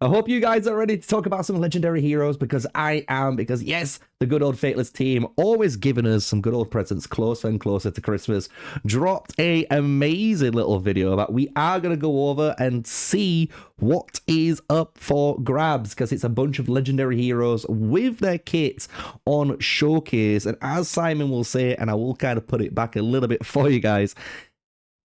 I hope you guys are ready to talk about some legendary heroes, because I am, because yes, the good old Fateless team, always giving us some good old presents closer and closer to Christmas, dropped a amazing little video that we are going to go over and see what is up for grabs, because it's a bunch of legendary heroes with their kits on Showcase. And as Simon will say, and I will kind of put it back a little bit for you guys,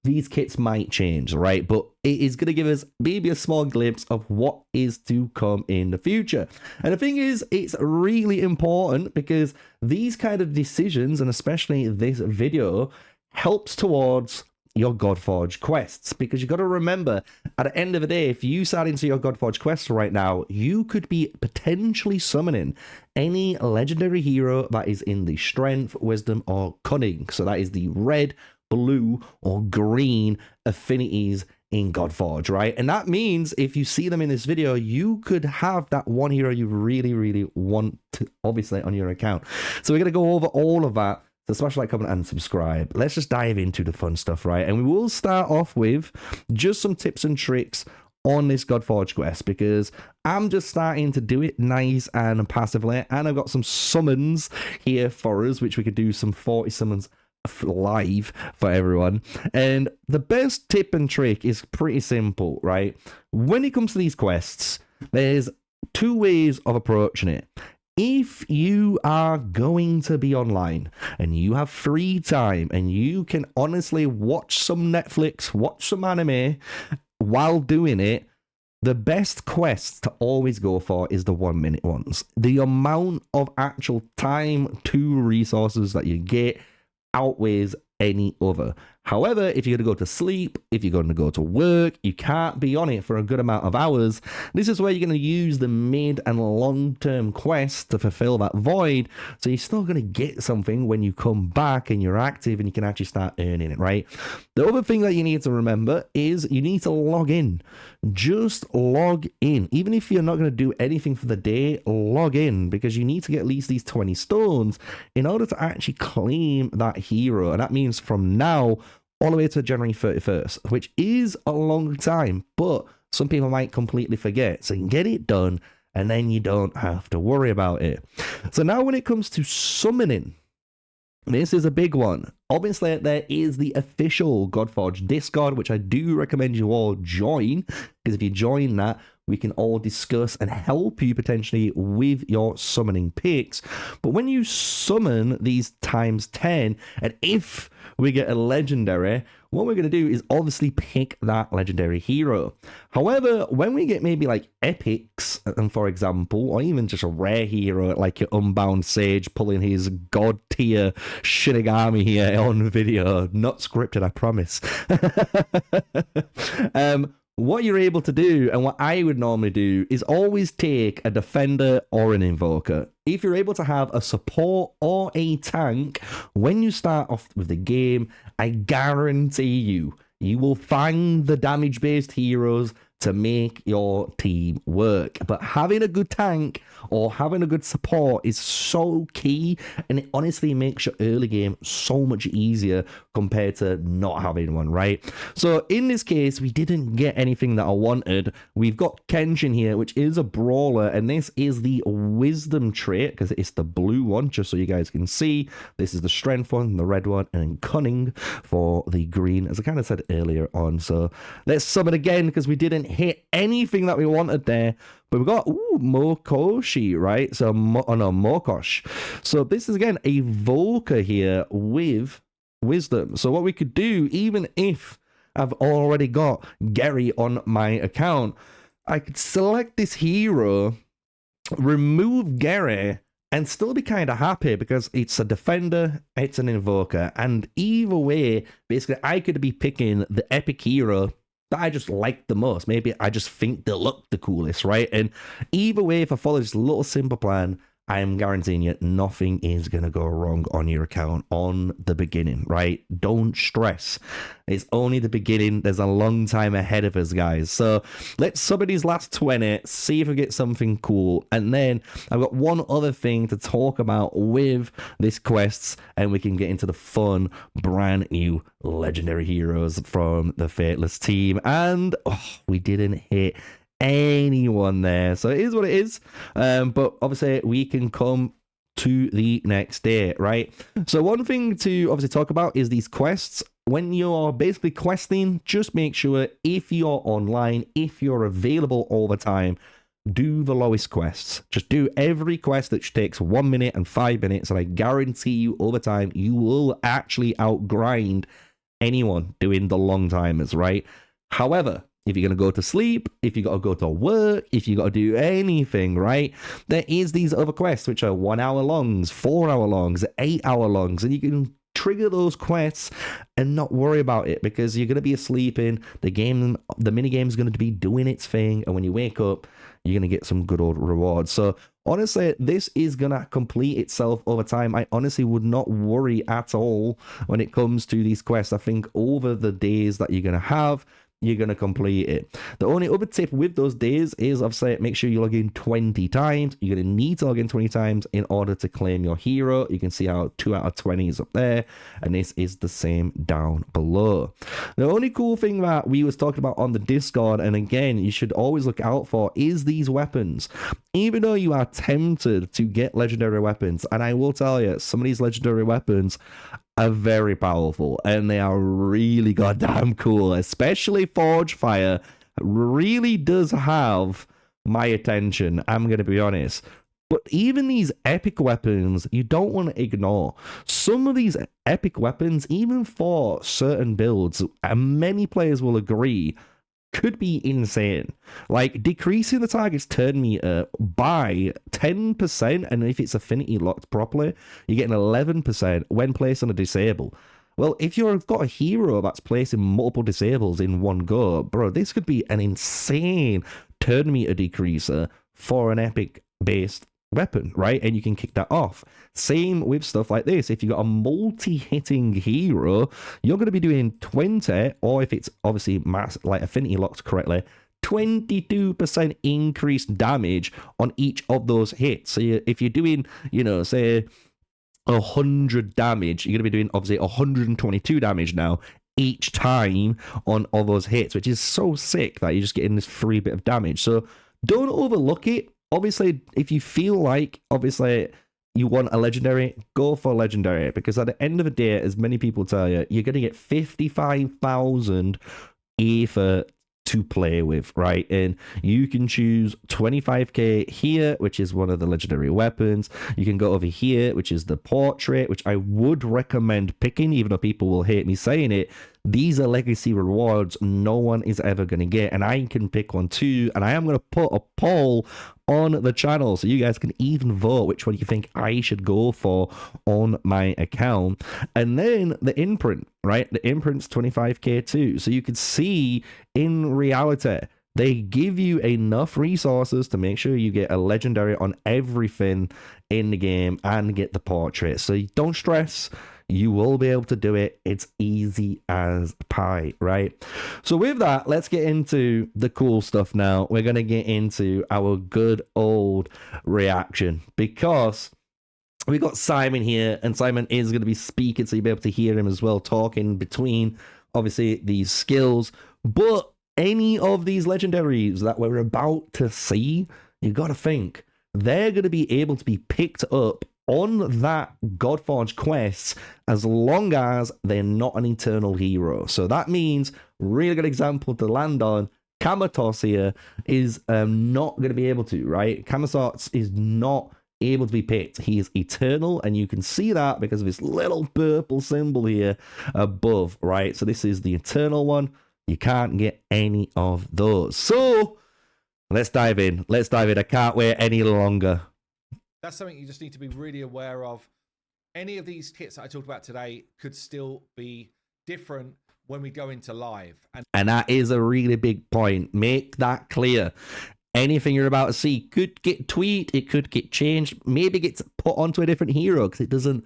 these kits might change, right? But it is going to give us maybe a small glimpse of what is to come in the future. And the thing is, it's really important because these kind of decisions, and especially this video, helps towards your Godforge quests. Because you got to remember, at the end of the day, if you start into your Godforge quests right now, you could be potentially summoning any legendary hero that is in the Strength, Wisdom, or Cunning. So that is the red, blue, or green affinities in Godforge, right? And that means if you see them in this video, you could have that one hero you really, really want to, obviously, on your account. So we're going to go over all of that. So smash like, comment, and subscribe. Let's just dive into the fun stuff, right? And we will start off with just some tips and tricks on this Godforge quest, because I'm just starting to do it nice and passively, and I've got some summons here for us, which we could do some 40 summons live for everyone. And the best tip and trick is pretty simple, right? When it comes to these quests, there's two ways of approaching it. If you are going to be online and you have free time and you can honestly watch some Netflix, watch some anime while doing it, the best quest to always go for is the 1 minute ones. The amount of actual time to resources that you get outweighs any other. However, if you're going to go to sleep, if you're going to go to work, you can't be on it for a good amount of hours. This is where you're going to use the mid and long-term quest to fulfill that void, so you're still going to get something when you come back and you're active and you can actually start earning it, right? The other thing that you need to remember is you need to log in. Just log in. Even if you're not going to do anything for the day, log in, because you need to get at least these 20 stones in order to actually claim that hero. And that means from now all the way to January 31st, which is a long time, but some people might completely forget. So you can get it done, and then you don't have to worry about it. So now when it comes to summoning, this is a big one. Obviously, there is the official Godforge Discord, which I do recommend you all join, because if you join that, we can all discuss and help you potentially with your summoning picks. But when you summon these times 10, and if we get a legendary, what we're going to do is obviously pick that legendary hero. However, when we get maybe like epics, and for example, or even just a rare hero like your Unbound Sage pulling his god tier Shinigami here on video, not scripted, I promise. What you're able to do, and what I would normally do, is always take a defender or an invoker. If you're able to have a support or a tank when you start off with the game, I guarantee you will find the damage-based heroes to make your team work. But having a good tank or having a good support is so key, and it honestly makes your early game so much easier compared to not having one, right? So in this case, we didn't get anything that I wanted. We've got Kenshin here, which is a brawler, and this is the wisdom trait, because it's the blue one, just so you guys can see. This is the strength one, the red one, and then cunning for the green, as I kind of said earlier on. So let's summon again, because we didn't hit anything that we wanted there. But we've got Mokoshi, right? So Mokosh. So this is again a Voker here with wisdom. So what we could do, even if I've already got Gary on my account, I could select this hero, remove Gary, and still be kind of happy, because it's a defender, it's an invoker, and either way, basically, I could be picking the epic hero that I just like the most. Maybe I just think they look the coolest, right? And either way, if I follow this little simple plan, I am guaranteeing you nothing is going to go wrong on your account on the beginning, right? Don't stress. It's only the beginning. There's a long time ahead of us, guys. So let's summon these last 20, see if we get something cool. And then I've got one other thing to talk about with this quests, and we can get into the fun, brand new legendary heroes from the Fateless team. And we didn't hit anyone there. So it is what it is. But obviously we can come to the next day, right? So one thing to obviously talk about is these quests. When you're basically questing, just make sure if you're online, if you're available all the time, do the lowest quests. Just do every quest that takes 1 minute and 5 minutes, and I guarantee you over time you will actually outgrind anyone doing the long timers, right? However, if you're going to go to sleep, if you got to go to work, if you got to do anything, right, there is these other quests which are 1 hour longs, 4 hour longs, 8 hour longs, and you can trigger those quests and not worry about it because you're going to be asleep in the game. The mini game is going to be doing its thing, and when you wake up, you're going to get some good old rewards. So honestly, this is going to complete itself over time. I honestly would not worry at all when it comes to these quests. I think over the days that you're going to have, you're going to complete it. The only other tip with those days is obviously make sure you log in 20 times. You're going to need to log in 20 times in order to claim your hero. You can see how 2 out of 20 is up there, and this is the same down below. The only cool thing that we was talking about on the Discord, and again, you should always look out for, is these weapons. Even though you are tempted to get legendary weapons, and I will tell you, some of these legendary weapons are very powerful and they are really goddamn cool, especially Forge Fire really does have my attention, I'm going to be honest. But even these epic weapons, you don't want to ignore. Some of these epic weapons, even for certain builds, and many players will agree, could be insane. Like decreasing the target's turn meter by 10%, and if it's affinity locked properly, you're getting 11% when placed on a disable. Well, if you've got a hero that's placing multiple disables in one go, bro, this could be an insane turn meter decreaser for an epic based weapon, right? And you can kick that off. Same with stuff like this. If you've got a multi-hitting hero, you're going to be doing 20, or if it's obviously like affinity locked correctly, 22% increased damage on each of those hits. So if you're doing, you know, say 100 damage, you're going to be doing obviously 122 damage now each time on all those hits, which is so sick that you're just getting this free bit of damage. So don't overlook it. Obviously, if you feel like, obviously, you want a legendary, go for legendary. Because at the end of the day, as many people tell you, you're going to get 55,000 Aether to play with, right? And you can choose 25k here, which is one of the legendary weapons. You can go over here, which is the portrait, which I would recommend picking, even though people will hate me saying it. These are legacy rewards no one is ever going to get, and I can pick one too, and I am going to put a poll on the channel so you guys can even vote which one you think I should go for on my account. And then the imprint, right? The imprint's 25k too, so you can see in reality they give you enough resources to make sure you get a legendary on everything in the game and get the portrait. So don't stress. You will be able to do it. It's easy as pie, right? So with that, let's get into the cool stuff now. We're going to get into our good old reaction because we got Simon here, and Simon is going to be speaking, so you'll be able to hear him as well, talking between, obviously, these skills. But any of these legendaries that we're about to see, you got to think, they're going to be able to be picked up on that Godforge quest as long as they're not an eternal hero. So that means, really good example to land on, Kamatos here is not going to be able to, right? Kamatos is not able to be picked. He is eternal, and you can see that because of this little purple symbol here above, right? So this is the eternal one. You can't get any of those. So let's dive in. Let's dive in. I can't wait any longer. That's something you just need to be really aware of. Any of these kits that I talked about today could still be different when we go into live. And that is a really big point. Make that clear. Anything you're about to see could get tweaked. It could get changed. Maybe gets put onto a different hero because it doesn't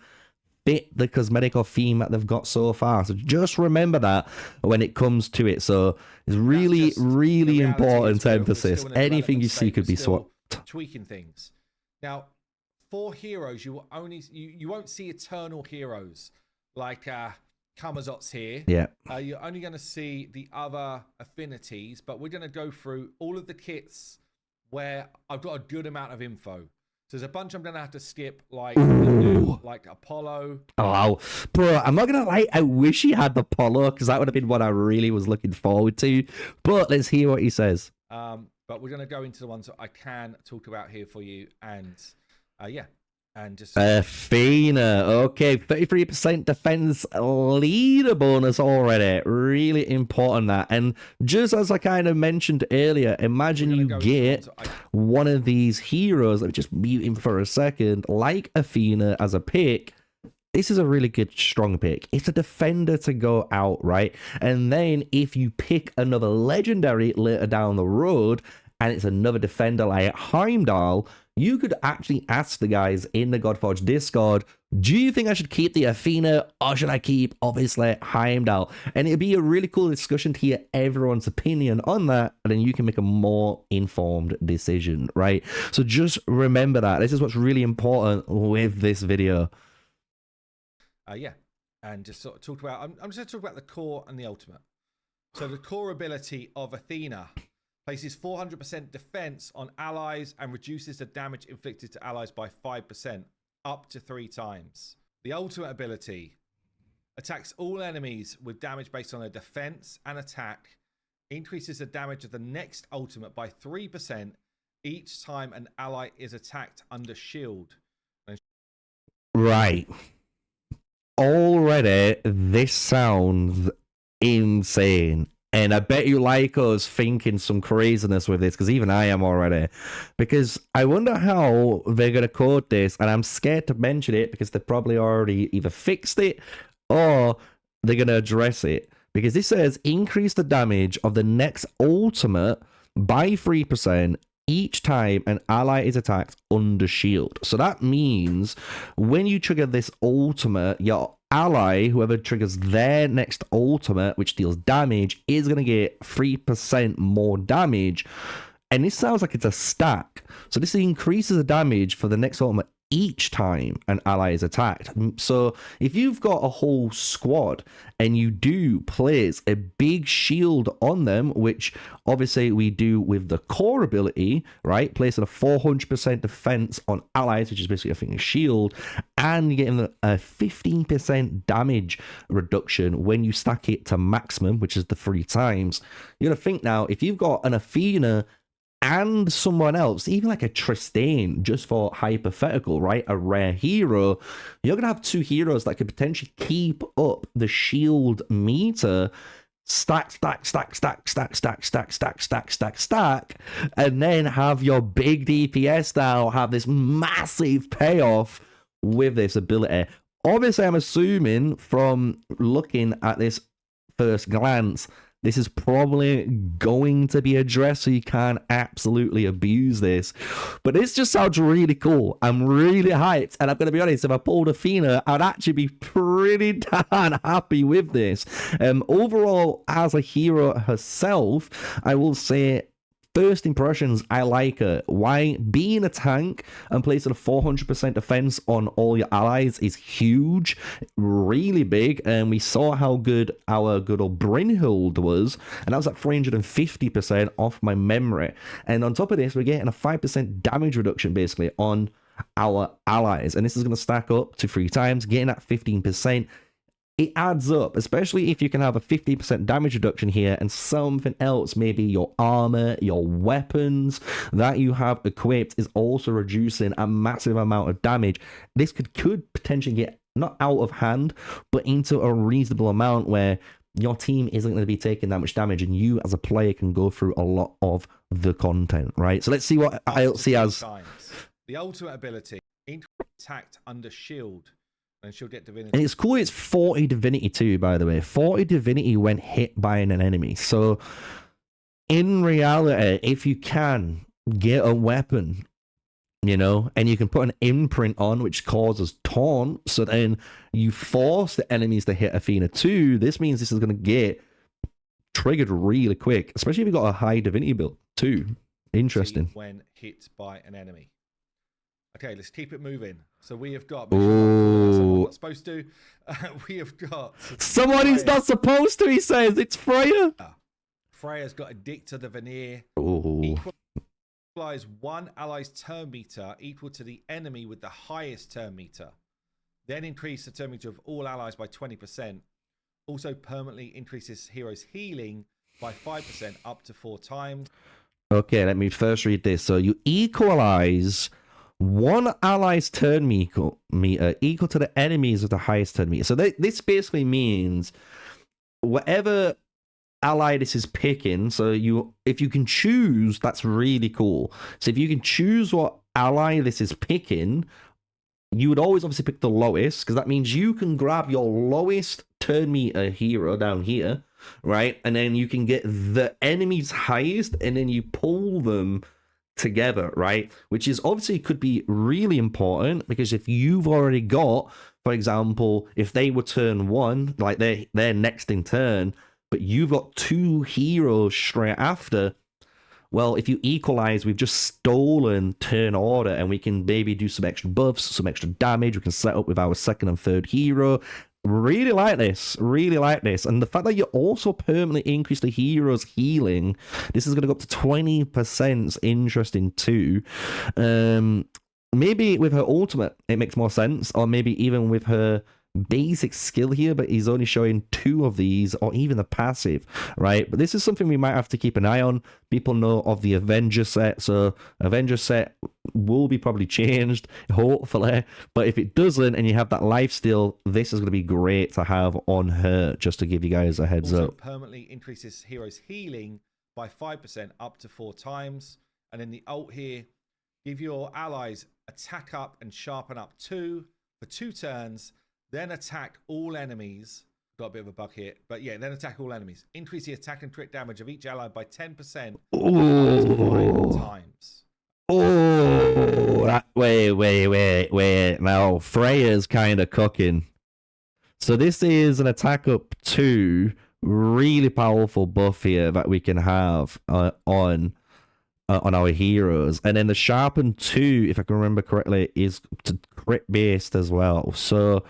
fit the cosmetic or theme that they've got so far. So just remember that when it comes to it. So it's really, really important to emphasis. Anything you see could be swapped. Tweaking things. Now, for heroes, you will only you won't see eternal heroes like Kamazots here. Yeah. You're only going to see the other affinities, but we're going to go through all of the kits where I've got a good amount of info. So there's a bunch I'm going to have to skip, like the new, like Apollo. Oh, wow. Bro, I'm not going to lie. I wish he had the Apollo because that would have been what I really was looking forward to. But let's hear what he says. But we're going to go into the ones that I can talk about here for you. And yeah, and just Athena. Okay, 33% defense leader bonus already. Really important that. And just as I kind of mentioned earlier, imagine you get one of these heroes. Let me just mute him for a second. Like Athena as a pick. This is a really good strong pick. It's a defender to go out, right? And then if you pick another legendary later down the road, and it's another defender like Heimdall, you could actually ask the guys in the Godforge Discord, do you think I should keep the Athena or should I keep, obviously, Heimdall? And it'd be a really cool discussion to hear everyone's opinion on that, and then you can make a more informed decision, right? So just remember that. This is what's really important with this video. Yeah, and just sort of talk about, I'm just going to talk about the core and the ultimate. So the core ability of Athena places 400% defense on allies and reduces the damage inflicted to allies by 5%, up to 3 times. The ultimate ability attacks all enemies with damage based on their defense and attack, increases the damage of the next ultimate by 3% each time an ally is attacked under shield. Right. Already, this sounds insane. And I bet you like us thinking some craziness with this, because even I am already. Because I wonder how they're going to code this, and I'm scared to mention it because they probably already either fixed it or they're going to address it. Because this says increase the damage of the next ultimate by 3% each time an ally is attacked under shield. So that means when you trigger this ultimate, your ally, whoever triggers their next ultimate, which deals damage, is going to get 3% more damage. And this sounds like it's a stack. So this increases the damage for the next ultimate each time an ally is attacked. So if you've got a whole squad and you do place a big shield on them, which obviously we do with the core ability, right? Placing a 400% defense on allies, which is basically a thing of shield, and you're getting a 15% damage reduction when you stack it to maximum, which is the 3 times. You're going to think now, if you've got an Athena and someone else, even like a Tristane, just for hypothetical, right? A rare hero, you're going to have 2 heroes that could potentially keep up the shield meter, stack, and then have your big DPS now have this massive payoff with this ability. Obviously, I'm assuming from looking at this first glance, this is probably going to be addressed so you can't absolutely abuse this. But this just sounds really cool. I'm really hyped. And I'm going to be honest, if I pulled Athena, I'd actually be pretty darn happy with this. Overall, as a hero herself, I will say, first impressions, I like her. Why? Being a tank and placing a 400% defense on all your allies is huge, really big, and we saw how good our good old Brynhild was, and that was at 350% off my memory. And on top of this, we're getting a 5% damage reduction basically on our allies, and this is going to stack up to 3 times, getting that 15%. It adds up, especially if you can have a 50% damage reduction here and something else, maybe your armor, your weapons that you have equipped is also reducing a massive amount of damage. This could potentially get not out of hand, but into a reasonable amount where your team isn't going to be taking that much damage and you as a player can go through a lot of the content, right? So let's see what ILC has. The ultimate ability, attacked under shield. And she'll get divinity. And it's cool, it's 40 divinity too, by the way. 40 divinity when hit by an enemy. So, in reality, if you can get a weapon, you know, and you can put an imprint on which causes taunt, so then you force the enemies to hit Athena too, this means this is going to get triggered really quick, especially if you've got a high divinity build too. Interesting. When hit by an enemy. Okay, let's keep it moving. So we have got. Make sure someone not supposed to. We have got someone who's not supposed to. He says it's Freya. Freya's got Addict to the Veneer. Oh. Equalize one ally's turn meter equal to the enemy with the highest turn meter. Then increase the turn meter of all allies by 20%. Also permanently increases hero's healing by 5% up to 4 times. Okay, let me first read this. So you equalize one ally's turn meter equal to the enemies with the highest turn meter. So this basically means whatever ally this is picking, so if you can choose, that's really cool. So if you can choose what ally this is picking, you would always obviously pick the lowest, because that means you can grab your lowest turn meter hero down here, right? And then you can get the enemy's highest, and then you pull them together, right? Which is obviously could be really important, because if you've already got, for example, if they were turn 1, like they're next in turn, but you've got 2 heroes straight after, well, if you equalize, we've just stolen turn order, and we can maybe do some extra buffs, some extra damage. We can set up with our second and third hero. Really like this. Really like this. And the fact that you also permanently increase the hero's healing, this is going to go up to 20%. Interesting too. Maybe with her ultimate, it makes more sense, or maybe even with her basic skill here, but he's only showing 2 of these, or even the passive, right? But this is something we might have to keep an eye on. People know of the Avenger set, so Avenger set will be probably changed, hopefully, but if it doesn't and you have that lifesteal, this is going to be great to have on her, just to give you guys a heads also up. Permanently increases hero's healing by 5% up to 4 times, and in the ult here, give your allies attack up and sharpen up 2 for 2 turns. Then attack all enemies. Got a bit of a bug here. But yeah, then attack all enemies. Increase the attack and crit damage of each ally by 10% up to 5 times. Oh, wait. Now, Freya's kind of cooking. So this is an attack up 2. Really powerful buff here that we can have on our heroes. And then the sharpen 2, if I can remember correctly, is crit based as well. So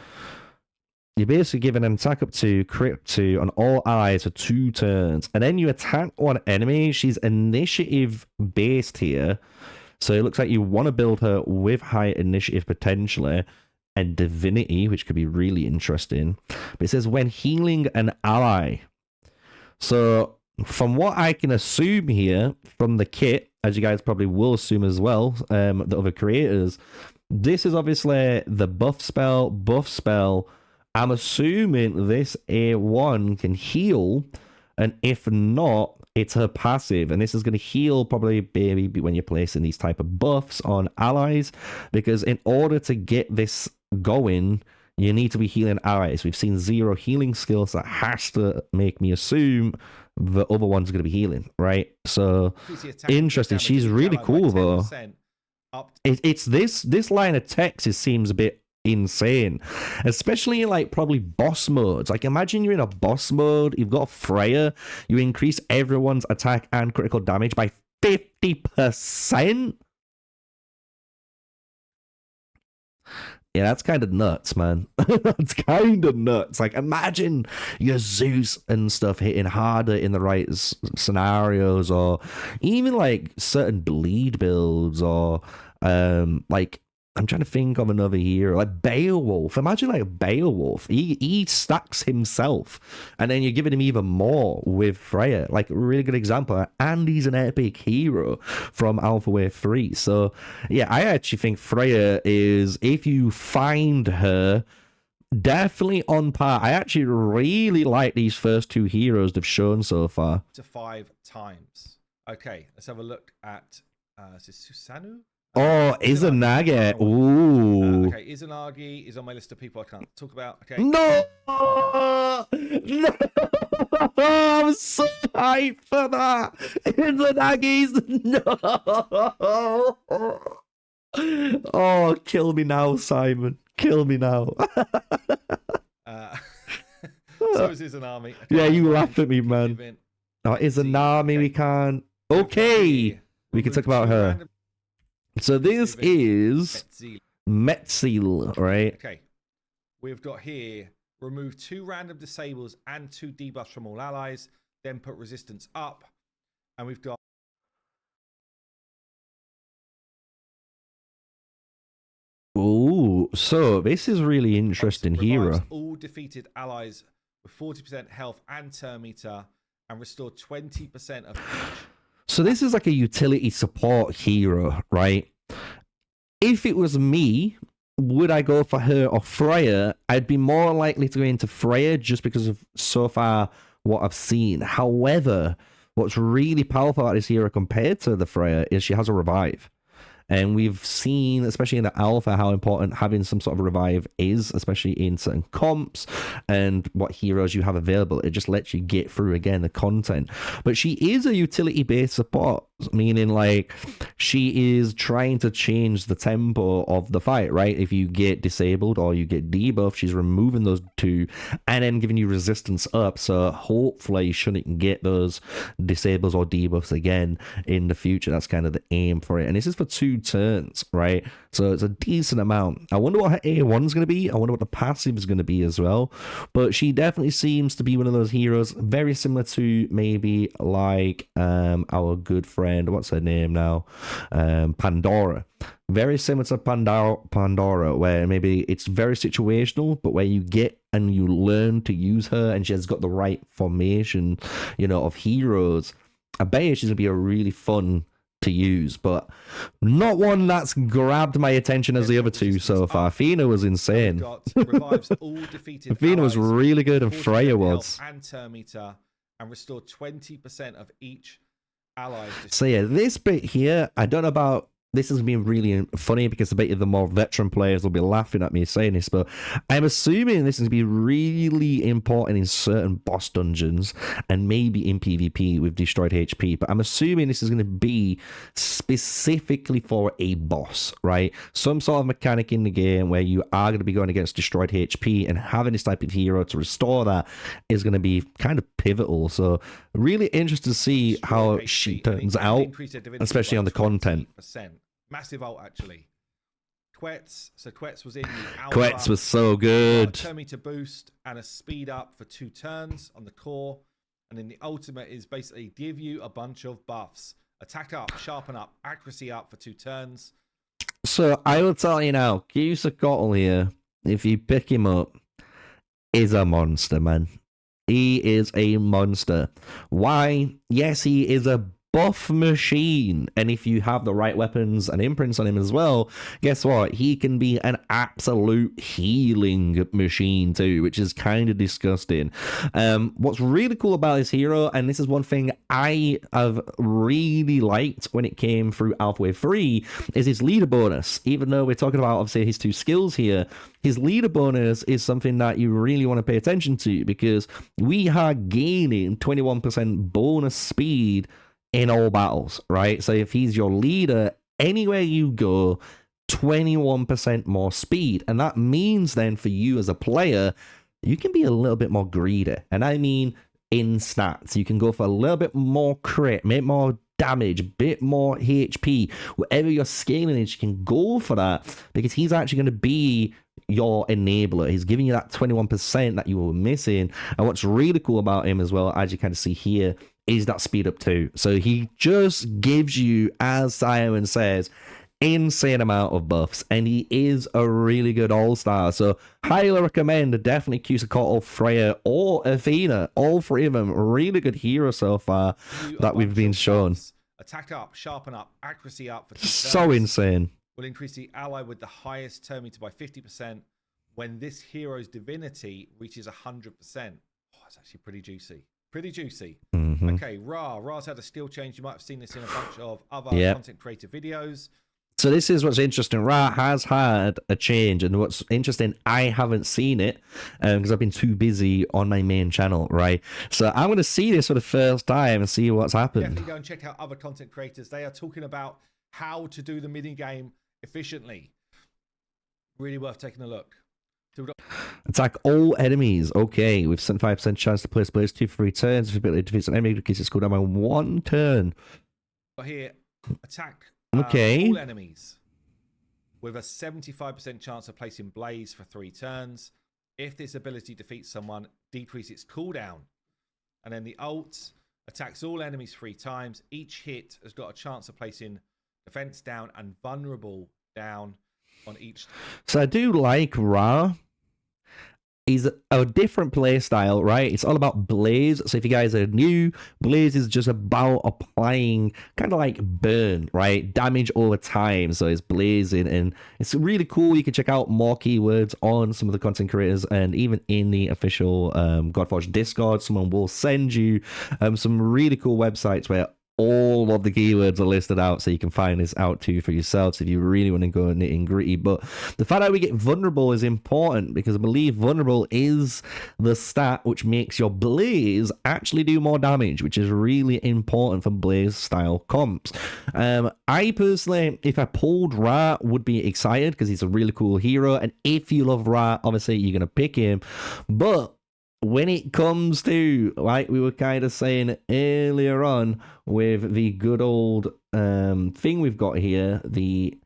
you're basically giving an attack up 2, crit 2 on all allies for 2 turns. And then you attack one enemy. She's initiative based here. So it looks like you want to build her with high initiative potentially, and divinity, which could be really interesting. But it says when healing an ally. So from what I can assume here from the kit, as you guys probably will assume as well, the other creators, this is obviously the buff spell. I'm assuming this A1 can heal, and if not, it's her passive, and this is going to heal probably maybe when you're placing these type of buffs on allies, because in order to get this going, you need to be healing allies. We've seen 0 healing skills, that has to make me assume the other one's going to be healing, right? So interesting. She's really cool though. It's this line of text, it seems a bit insane, especially in like probably boss modes. Like imagine you're in a boss mode, you've got Freya, you increase everyone's attack and critical damage by 50%. Yeah, that's kind of nuts, man. That's kind of nuts. Like, imagine your Zeus and stuff hitting harder in the right scenarios, or even like certain bleed builds, or like, I'm trying to think of another hero, like Beowulf. Imagine like Beowulf. He stacks himself, and then you're giving him even more with Freya. Like a really good example. And he's an epic hero from Alpha Wave 3. So yeah, I actually think Freya is, if you find her, definitely on par. I actually really like these first 2 heroes they've shown so far. To 5 times. Okay, let's have a look at is this Susanoo? Oh, Izanagi. Ooh. Okay, Izanagi is on my list of people I can't talk about. Okay. No! No! I'm so hyped for that! Izanagi's... No! Oh, kill me now, Simon. Kill me now. So is Izanami. Okay, yeah, you laughed at me, man. Oh, Izanami, we can't... Okay! We can talk about her. So this is Metzil, right? Okay. We've got here, remove 2 random disables and 2 debuffs from all allies, then put resistance up. And we've got Oh, so this is really interesting hero. all defeated allies with 40% health and turn meter and restore 20% of each. So this is like a utility support hero, right? If it was me, would I go for her or Freya? I'd be more likely to go into Freya just because of so far what I've seen. However, what's really powerful about this hero compared to the Freya is she has a revive. And we've seen, especially in the alpha, how important having some sort of revive is, especially in certain comps and what heroes you have available. It just lets you get through, again, the content. But she is a utility-based support, meaning like she is trying to change the tempo of the fight, right? If you get disabled or you get debuffed, she's removing those 2 and then giving you resistance up. So hopefully you shouldn't get those disables or debuffs again in the future. That's kind of the aim for it. And this is for 2 turns, right? So it's a decent amount. I wonder what her A1 is going to be. I wonder what the passive is going to be as well. But she definitely seems to be one of those heroes very similar to maybe like our good friend, what's her name now? Pandora. Very similar to Pandora, where maybe it's very situational, but where you get and you learn to use her and she has got the right formation, you know, of heroes. I bet you she's going to be a really fun to use, but not one that's grabbed my attention as the other 2 so far. Athena was insane. Athena was really good, and Freya was. And turn meter and restore 20% of each ally. So yeah, this bit here, I don't know about. This is being really funny because I bet you the more veteran players will be laughing at me saying this, but I'm assuming this is going to be really important in certain boss dungeons and maybe in PvP with destroyed HP, but I'm assuming this is going to be specifically for a boss, right? Some sort of mechanic in the game where you are going to be going against destroyed HP, and having this type of hero to restore that is going to be kind of pivotal. So really interested to see how she turns out, especially on the content. Massive ult, actually. Quetz. So Quetz was in the alpha. Quetz was so good. Turn meter boost and a speed up for 2 turns on the core. And then the ultimate is basically give you a bunch of buffs. Attack up, sharpen up, accuracy up for 2 turns. So I will tell you now, Quetzalcoatl here, if you pick him up, is a monster, man. He is a monster. Why? Yes, he is a buff machine, and if you have the right weapons and imprints on him as well, guess what? He can be an absolute healing machine too, which is kind of disgusting. What's really cool about this hero, and this is one thing I have really liked when it came through Alpha Wave 3, is his leader bonus. Even though we're talking about obviously his 2 skills here, his leader bonus is something that you really want to pay attention to, because we are gaining 21% bonus speed in all battles, right? So if he's your leader, anywhere you go, 21% more speed. And that means then for you as a player, you can be a little bit more greedy. And I mean in stats. You can go for a little bit more crit, make more damage, a bit more HP. Whatever your scaling is, you can go for that, because he's actually going to be your enabler. He's giving you that 21% that you were missing. And what's really cool about him as well, as you kind of see here, is that speed up too. So he just gives you, as Simon says, insane amount of buffs, and he is a really good all-star. So highly recommend definitely Quetzalcoatl, Freya, or Athena. All 3 of them really good heroes so far that we've been shown. Attack up, sharpen up, accuracy up for so insane. Will increase the ally with the highest turn meter by 50% when this hero's divinity reaches 100%. Oh, it's actually pretty juicy. Pretty juicy. Mm-hmm. Okay, Ra's had a skill change. You might have seen this in a bunch of other content creator videos. So this is what's interesting. Ra has had a change, and what's interesting, I haven't seen it because I've been too busy on my main channel, right? So I'm going to see this for the first time and see what's happened. Definitely go and check out other content creators. They are talking about how to do the mini game efficiently. Really worth taking a look. Attack all enemies. Okay, with 75% chance to place players 2 for 3 turns. If ability defeats an enemy, because it's cooldown by 1 turn. Here, attack. Okay. All enemies with a 75% chance of placing Blaze for 3 turns. If this ability defeats someone, decrease its cooldown. And then the ult attacks all enemies 3 times. Each hit has got a chance of placing defense down and vulnerable down on each. So I do like Ra. He's a different play style, right? It's all about Blaze. So if you guys are new, Blaze is just about applying kind of like burn, right? Damage over time. So it's blazing, and it's really cool. You can check out more keywords on some of the content creators, and even in the official Godforge Discord, someone will send you some really cool websites where all of the keywords are listed out, so you can find this out too for yourselves if you really want to go nitty gritty. But the fact that we get vulnerable is important, because I believe vulnerable is the stat which makes your Blaze actually do more damage, which is really important for Blaze style comps. I personally, if I pulled Ra, would be excited because he's a really cool hero, and if you love Ra, obviously you're gonna pick him. But when it comes to, like we were kind of saying earlier on, with the good old thing we've got here, the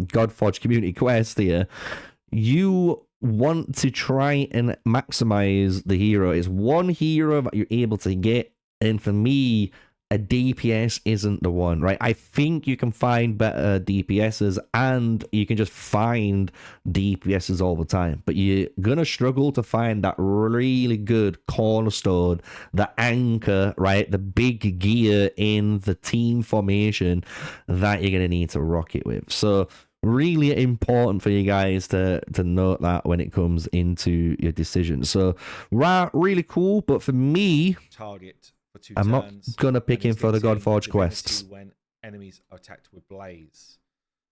Godforge community quest here, you want to try and maximize the hero. It's one hero that you're able to get, and for me, a DPS isn't the one, right? I think you can find better DPSs, and you can just find DPSs all the time, but you're gonna struggle to find that really good cornerstone, the anchor, right? The big gear in the team formation that you're gonna need to rock it with. So really important for you guys to note that when it comes into your decisions. So Ra, really cool, but for me, Target. For 2 I'm turns, not gonna pick him for the Godforge quests. When enemies are attacked with Blaze.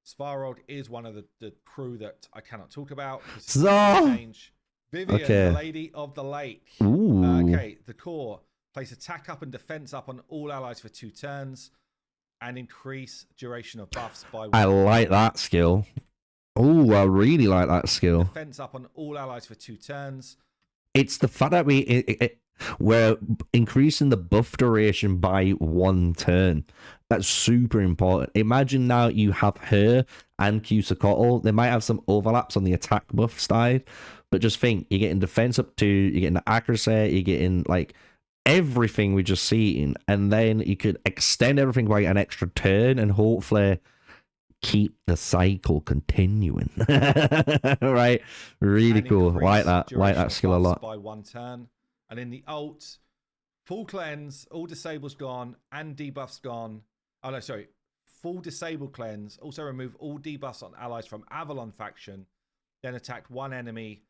Svarog is one of the crew that I cannot talk about. Vivian, okay. the Lady of the Lake. Ooh. Okay, the core. Place attack up and defense up on all allies for 2 turns, and increase duration of buffs by 1. I like that skill. Oh, I really like that skill. Defense up on all allies for 2 turns. It's the fact that we're increasing the buff duration by 1 turn. That's super important. Imagine now you have her and Cusacotl. They might have some overlaps on the attack buff side, but just think, you're getting defense up 2, you're getting the accuracy, you're getting like everything we just seen, and then you could extend everything by an extra turn and hopefully keep the cycle continuing. Right? Really cool. Like that skill a lot. By 1 turn. And in the ult, full cleanse, all disables gone, and debuffs gone. Oh no, sorry. Full disable cleanse. Also remove all debuffs on allies from Avalon faction. Then attack 1 enemy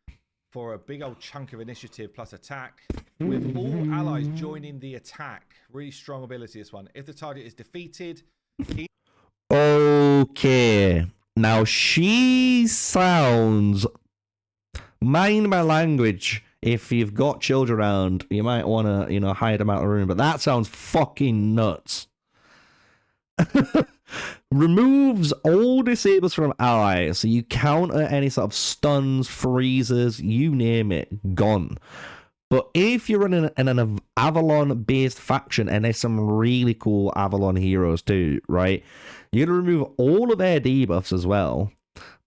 for a big old chunk of initiative plus attack. With all allies joining the attack. Really strong ability, this one. If the target is defeated... Okay. Now she sounds... Mind my language. If you've got children around, you might want to, hide them out of the room. But that sounds fucking nuts. Removes all disables from allies. So you counter any sort of stuns, freezes, you name it, gone. But if you're running an Avalon-based faction, and there's some really cool Avalon heroes too, right? You're going to remove all of their debuffs as well.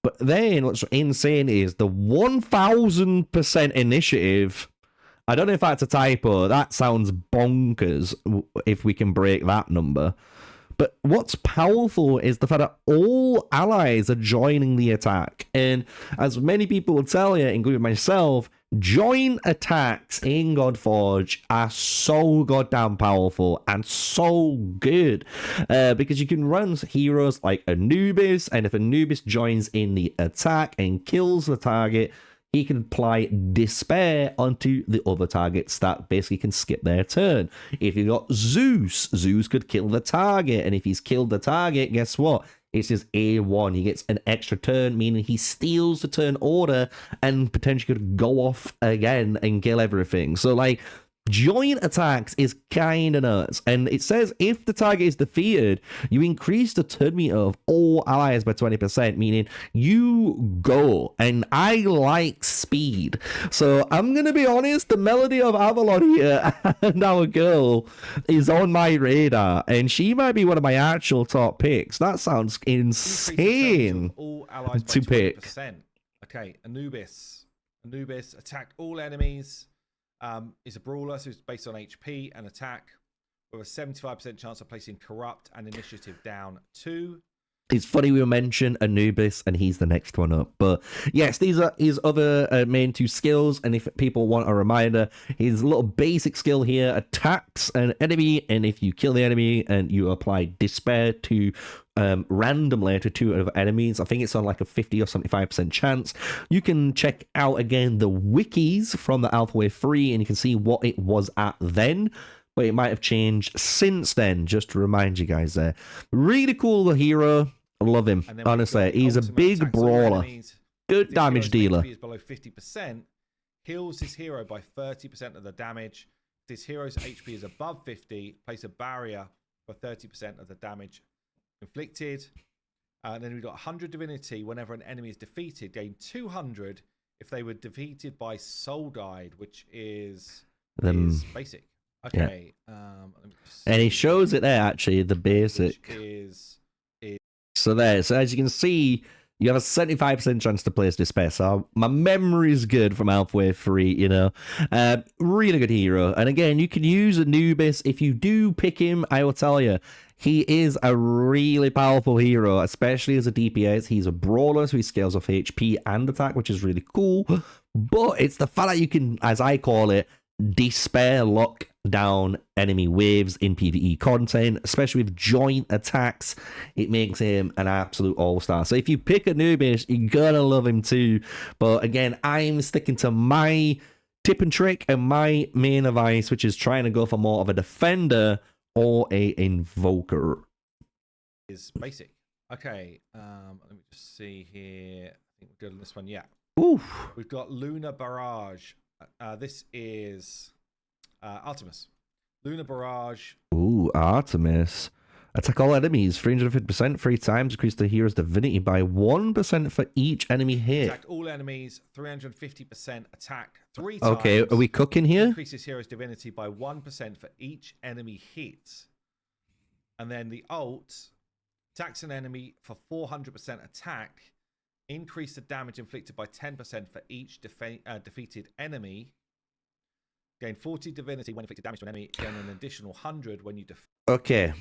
But then what's insane is the 1000% initiative. I don't know if that's a typo. That sounds bonkers if we can break that number. But what's powerful is the fact that all allies are joining the attack. And as many people will tell you, including myself, joint attacks in Godforge are so goddamn powerful and so good, because you can run heroes like Anubis, and if Anubis joins in the attack and kills the target, he can apply despair onto the other targets that basically can skip their turn. If you got Zeus could kill the target, and if he's killed the target, guess what? It's his A1. He gets an extra turn, meaning he steals the turn order and potentially could go off again and kill everything. So, like, Joint attacks is kind of nuts, and it says if the target is defeated, you increase the turn meter of all allies by 20%, meaning you go, and I like speed. So I'm going to be honest, the Melody of Avalon here and our girl is on my radar, and she might be one of my actual top picks. That sounds insane all allies by to pick. 20%. Okay, Anubis. Anubis, attack all enemies. Is a brawler, so it's based on HP and attack, with a 75% chance of placing Corrupt and Initiative down 2. It's funny we mentioned Anubis, and he's the next one up. But yes, these are his other main 2 skills, and if people want a reminder, his little basic skill here attacks an enemy, and if you kill the enemy and you apply Despair to randomly to 2 other enemies, I think it's on like a 50 or 75% chance. You can check out again the wikis from the Alpha Wave 3, and you can see what it was at then. But it might have changed since then, just to remind you guys there. Really cool hero. I love him. Honestly, he's a big brawler. Good damage dealer. If is below 50%, heals his hero by 30% of the damage. If this hero's HP is above 50, place a barrier for 30% of the damage inflicted. And then we've got 100 divinity whenever an enemy is defeated. Gain 200 if they were defeated by Soul Guide, which is basic. Okay. Yeah. And he shows it there, actually, the basic. So there. So as you can see, you have a 75% chance to place Despair. So my memory is good from Alpha Wave 3, you know. Really good hero. And again, you can use Anubis. If you do pick him, I will tell you, he is a really powerful hero, especially as a DPS. He's a brawler, so he scales off HP and attack, which is really cool. But it's the fact that you can, as I call it, Despair lock down enemy waves in PvE content, especially with joint attacks. It makes him an absolute all-star. So if you pick Anubis, you're gonna love him too. But again, I'm sticking to my tip and trick and my main advice, which is trying to go for more of a defender or a invoker. Is basic. Okay, let me just see here. I think we're good on this one. Yeah. Oof. We've got Lunar Barrage. This is Artemis. Lunar Barrage. Ooh, Artemis. Attack all enemies 350% 3 times. Increase the hero's divinity by 1% for each enemy hit. Attack all enemies 350% attack 3 times. Okay, are we cooking here? Increases hero's divinity by 1% for each enemy hit. And then the ult attacks an enemy for 400% attack. Increase the damage inflicted by 10% for each defeated enemy. Gain 40 divinity when inflicted damage to an enemy. Gain an additional 100 when you defeat. Okay,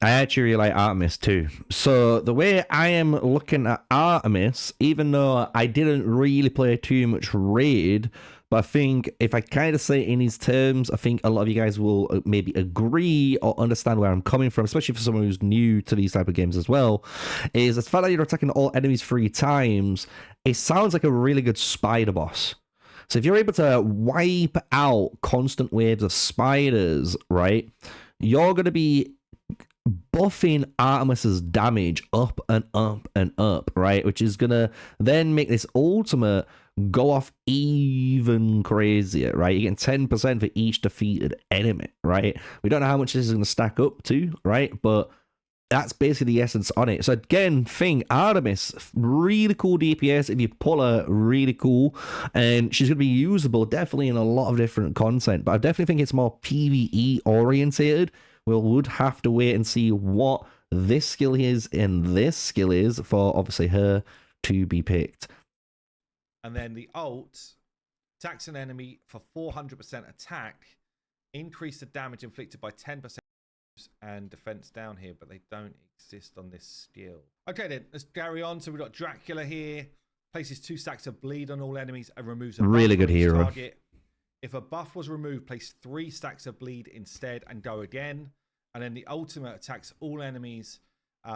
I actually really like Artemis too. So the way I am looking at Artemis, even though I didn't really play too much raid, but I think if I kind of say it in these terms, I think a lot of you guys will maybe agree or understand where I'm coming from, especially for someone who's new to these type of games as well, is the fact that you're attacking all enemies 3 times, it sounds like a really good spider boss. So if you're able to wipe out constant waves of spiders, right, you're going to be buffing Artemis's damage up and up and up, right, which is going to then make this ultimate go off even crazier, right? You get 10% for each defeated enemy, right? We don't know how much this is going to stack up to, right? But that's basically the essence on it. So again, Artemis, really cool DPS. If you pull her, really cool. And she's going to be usable definitely in a lot of different content. But I definitely think it's more PvE orientated. We would have to wait and see what this skill is and this skill is for obviously her to be picked. And then the ult attacks an enemy for 400% attack, increase the damage inflicted by 10% and defense down here, but they don't exist on this skill. Okay, then let's carry on. So we've got Dracula here, places 2 stacks of bleed on all enemies and removes a really good hero. Target. If a buff was removed, place 3 stacks of bleed instead and go again. And then the ultimate attacks all enemies.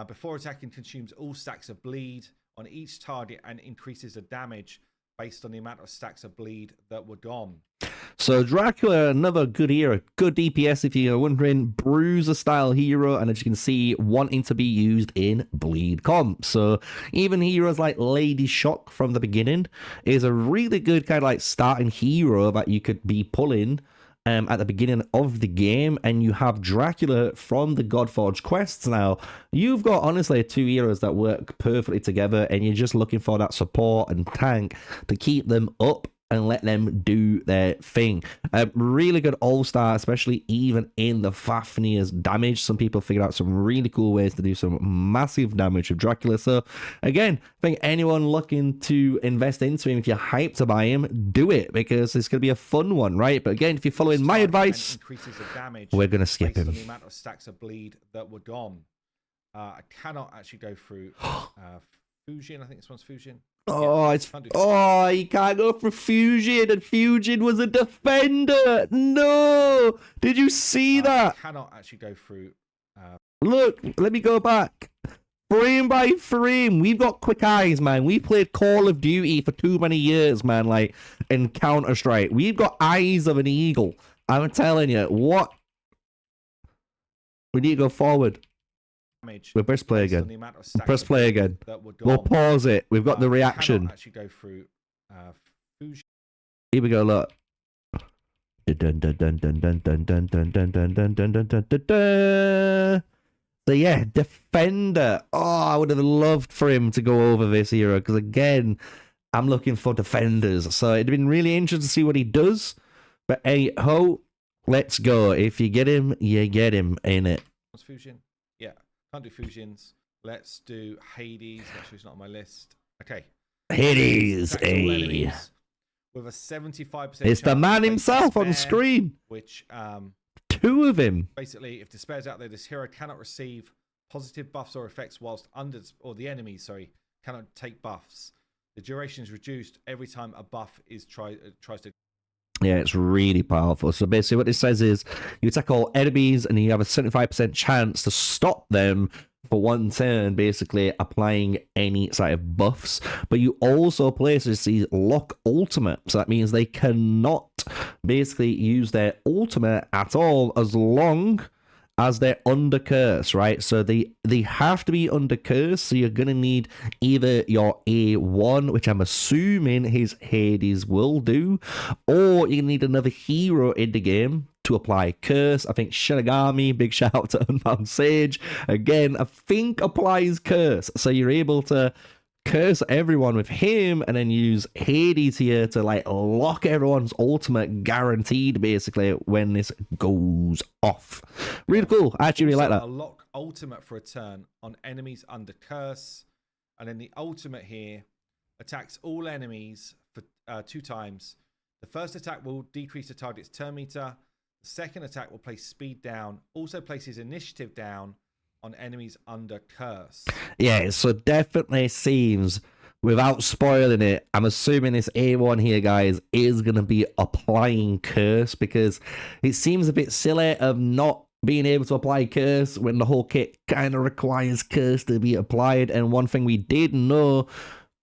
Before attacking, consumes all stacks of bleed on each target and increases the damage based on the amount of stacks of bleed that were gone. So Dracula, another good hero, good DPS if you're wondering, bruiser style hero, and as you can see, wanting to be used in bleed comp. So even heroes like Lady Shock from the beginning is a really good kind of like starting hero that you could be pulling at the beginning of the game, and you have Dracula from the Godforge quests now. You've got, honestly, two heroes that work perfectly together, and you're just looking for that support and tank to keep them up and let them do their thing. Really good all-star, especially even in the Fafnir's damage. Some people figured out some really cool ways to do some massive damage with Dracula. So, again, I think anyone looking to invest into him, if you're hyped to buy him, do it, because it's going to be a fun one, right? But again, if you're following my advice, we're going to skip him. On the amount of stacks of bleed that were gone. I cannot actually go through Fusion. I think this one's Fusion. Oh, you can't go for Fusion, and Fusion was a defender. No, did you see that? I cannot actually go through. Look, let me go back. Frame by frame, we've got quick eyes, man. We played Call of Duty for too many years, man. Like in Counter-Strike, we've got eyes of an eagle. I'm telling you, what? We need to go forward. We'll press play again. Press play again. We'll pause it. We've got the reaction. Actually go through Fusion. Here we go. Look. So yeah, defender. Oh, I would have loved for him to go over this hero, because again, I'm looking for defenders. So it'd been really interesting to see what he does. But hey ho, let's go. If you get him, you get him in it. What's Fusion? Yeah. Can't do fusions. Let's do Hades. Make sure it's not on my list. Okay. Hades, with a 75%. It's the man himself on screen. Which two of him. Basically, if Despair's out there, this hero cannot receive positive buffs or effects whilst under, or the enemy, sorry, cannot take buffs. The duration is reduced every time a buff is tries to. Yeah, it's really powerful. So basically what it says is you attack all enemies and you have a 75% chance to stop them for one turn, basically applying any sort of buffs. But you also place this lock ultimate. So that means they cannot basically use their ultimate at all as long as they're under curse, right? So they have to be under curse, so you're gonna need either your A1, which I'm assuming his Hades will do, or you need another hero in the game to apply curse. I think Shinigami, big shout out to Unbound Sage, again, I think applies curse, so you're able to curse everyone with him and then use Hades here to like lock everyone's ultimate guaranteed, basically, when this goes off. Really cool. I actually really like that. A lock ultimate for a turn on enemies under curse, and then the ultimate here attacks all enemies for 2 times. The first attack will decrease the target's turn meter. The second attack will place speed down, also places initiative down on enemies under curse. Yeah, so definitely seems, without spoiling it, I'm assuming this A1 here, guys, is going to be applying curse, because it seems a bit silly of not being able to apply curse when the whole kit kind of requires curse to be applied. And one thing we did know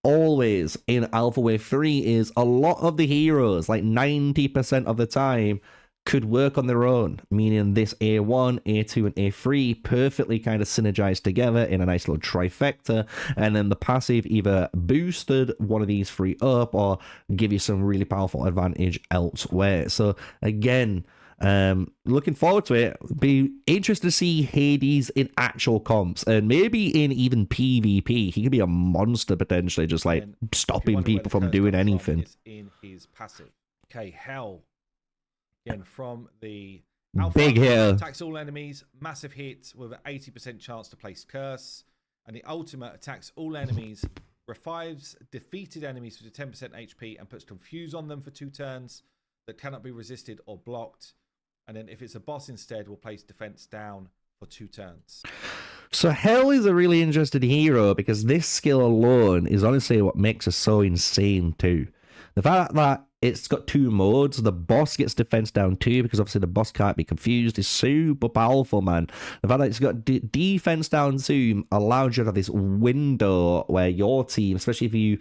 always in Alpha Wave 3 is a lot of the heroes, like 90% of the time, could work on their own, meaning this A1, A2, and A3 perfectly kind of synergize together in a nice little trifecta, and then the passive either boosted one of these 3 up or give you some really powerful advantage elsewhere. So again, looking forward to it. Be interested to see Hades in actual comps, and maybe in even PvP. He could be a monster potentially, just like stopping people from doing anything. In his passive. Okay, Hell. Again, from the Alpha, big hit, attacks all enemies, massive hit with an 80% chance to place curse, and the ultimate attacks all enemies, revives defeated enemies for 10% HP and puts confuse on them for 2 turns that cannot be resisted or blocked, and then if it's a boss instead, will place defense down for 2 turns. So Hell is a really interesting hero, because this skill alone is honestly what makes it so insane too. The fact that it's got 2 modes. The boss gets defense down too, because obviously the boss can't be confused. It's super powerful, man. The fact that it's got defense down too allows you to have this window where your team, especially if you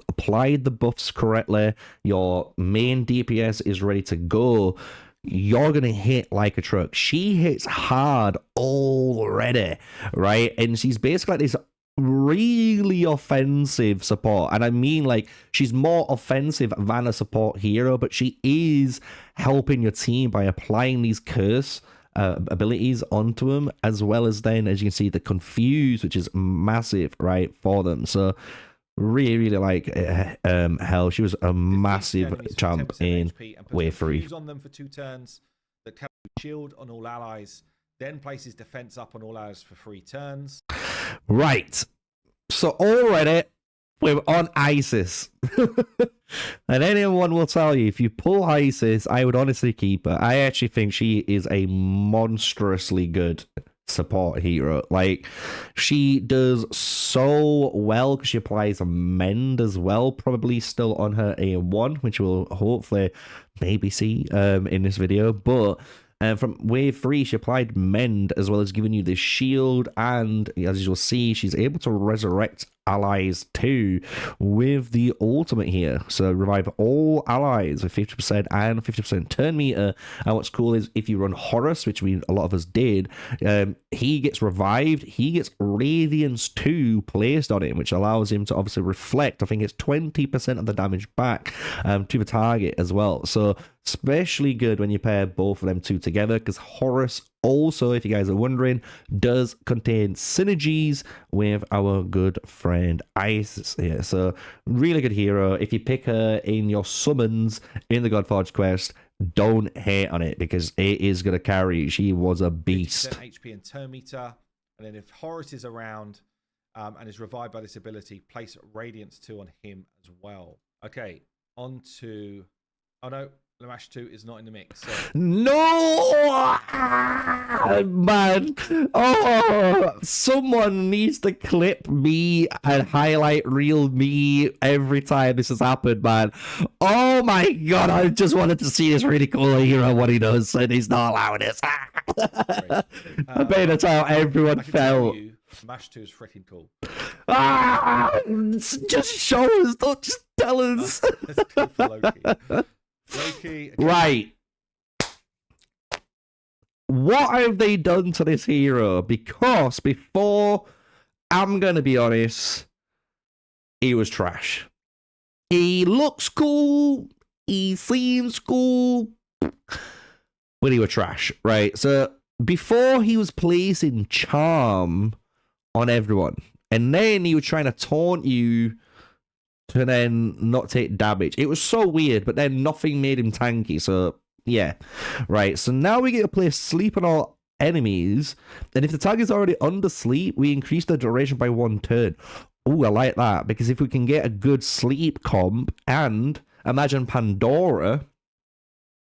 applied the buffs correctly, your main DPS is ready to go, you're going to hit like a truck. She hits hard already, right? And she's basically like this really offensive support. And I mean, like, she's more offensive than a support hero, but she is helping your team by applying these curse abilities onto them, as well as then, as you can see, the confuse, which is massive, right, for them. So really like Hell. She was a massive champ in Wave 3. On them for 2 turns. That can shield on all allies. Then places defense up on all allies for 3 turns. Right. So already we're on Isis. And anyone will tell you, if you pull Isis, I would honestly keep her. I actually think she is a monstrously good support hero. Like, she does so well because she applies a mend as well, probably still on her A1, which we'll hopefully maybe see in this video. But from Wave 3, she applied mend as well as giving you this shield, and as you'll see, she's able to resurrect allies too with the ultimate here. So revive all allies with 50% and 50% turn meter. And what's cool is if you run Horus, which a lot of us did, he gets revived, he gets Radiance 2 placed on him, which allows him to obviously reflect, I think it's 20% of the damage back to the target as well. So especially good when you pair both of them two together, because Horus also, if you guys are wondering, does contain synergies with our good friend Isis here. So really good hero. If you pick her in your summons in the Godforge quest, don't hate on it, because it is going to carry. She was a beast. HP and turn meter. And then if Horus is around and is revived by this ability, place Radiance 2 on him as well. Okay, on to... Oh no, Lamash 2 is not in the mix. So. No, man. Oh, someone needs to clip me and highlight real me every time this has happened, man. Oh my god, I just wanted to see this really cool hero, what he does, and he's not allowing this. I bet that's how everyone felt. Mash 2 is freaking cool. Just show us, don't just tell us. Let's go for Loki. Loki. Okay. Right. What have they done to this hero? Because before, I'm going to be honest, he was trash. He looks cool. He seems cool. But he was trash, right? So before, he was placing charm on everyone. And then he was trying to taunt you to then not take damage. It was so weird, but then nothing made him tanky. So yeah, right. So now we get to play sleep on all enemies, and if the target's already under sleep, we increase the duration by 1 turn. Oh, I like that, because if we can get a good sleep comp, and imagine Pandora.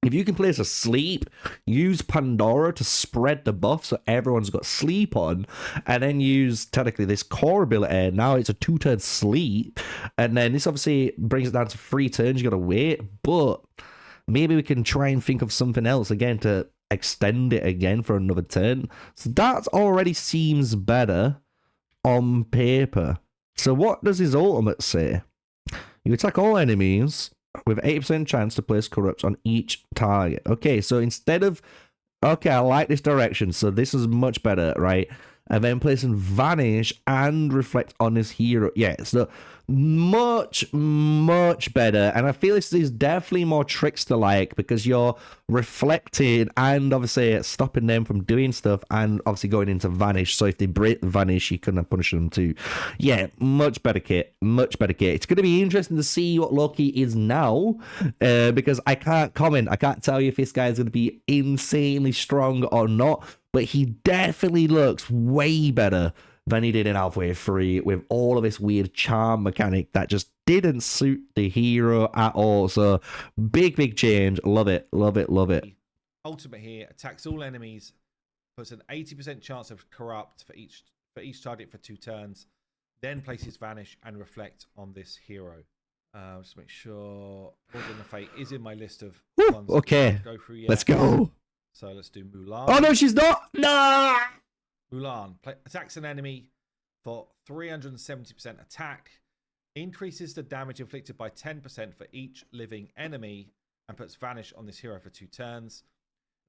If you can place a sleep, use Pandora to spread the buff so everyone's got sleep on, and then use technically this core ability. Now it's a 2-turn sleep, and then this obviously brings it down to 3 turns. You gotta wait, but maybe we can try and think of something else again to extend it again for another turn. So that already seems better on paper. So what does his ultimate say? You attack all enemies with 80% chance to place corrupts on each target. Okay, so instead of... Okay, I like this direction. So this is much better, right? And then placing Vanish and Reflect on this hero. Yeah, so much better. And I feel this is definitely more trickster-like, because you're reflecting and obviously stopping them from doing stuff, and obviously going into Vanish. So if they break Vanish, you can punish them too. Yeah, much better kit. Much better kit. It's going to be interesting to see what Loki is now, because I can't comment. I can't tell you if this guy is going to be insanely strong or not, but he definitely looks way better than he did in Alpha 3, with all of this weird charm mechanic that just didn't suit the hero at all. So big change. Love it. Ultimate here attacks all enemies, puts an 80% chance of corrupt for each target for 2 turns, then places Vanish and Reflect on this hero. Just make sure Order of Fate is in my list of ones. Okay, go through yet. Let's go. So let's do Mulan. Oh no, she's not. Nah. Mulan attacks an enemy for 370% attack, increases the damage inflicted by 10% for each living enemy, and puts Vanish on this hero for 2 turns.